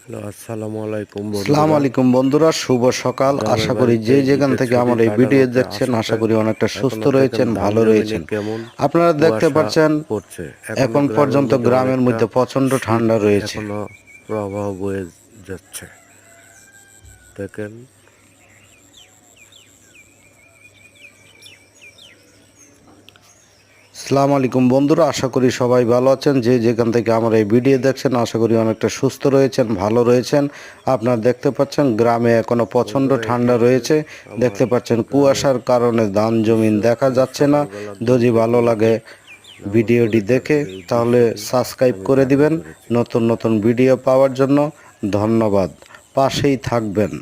Hello, আসসালামু আলাইকুম আসসালামু বন্ধুরা। আলাইকুম বন্ধুরা, শুভ সকাল। গ্রামের আশা করি বাড়িতে যে যেখান ঈদের থেকে ছুটি আমার এই ভিডিও কাটানোতে দেখছেন আশা আসছেন। করি অনেকটা সুস্থ এখনো দেখেন রয়েছেন, ধান ভালো জমিনে রয়েছেন। কেমন আপনারা দেখতে কুয়াশা পাচ্ছেন পড়ছে। এখনো এখন গ্রামের পর্যন্ত মধ্যে গ্রামের অনেকটা মধ্যে প্রচন্ড শীত ঠান্ডা রয়েছে। এখনো প্রবাহ বয়ে যাচ্ছে। দেখেন আসসালামু আলাইকুম বন্ধুরা, আশা করি সবাই ভালো আছেন। যে যেখান থেকে আমার এই ভিডিও দেখছেন আশা করি অনেকটা সুস্থ রয়েছেন, ভালো রয়েছেন। আপনারা দেখতে পাচ্ছেন গ্রামে এখনো প্রচন্ড বন্ধুরা, এটি ঠান্ডা হচ্ছে রয়েছে। আমার দেখতে পাচ্ছেন গ্রামের কুয়াশার কারণে ধান দৃশ্য। জমিন দেখা আমি যাচ্ছে না। সকালবেলা ঘুম যদি থেকে ভালো উঠে লাগে নামাজ ভিডিওটি পড়ে দেখে তারপরে এই তাহলে দৃশ্যটি সাবস্ক্রাইব আমি করে ধারণ দিবেন। করেছি। নতুন নতুন ভিডিও পাওয়ার জন্য ধন্যবাদ। পাশেই থাকবেন।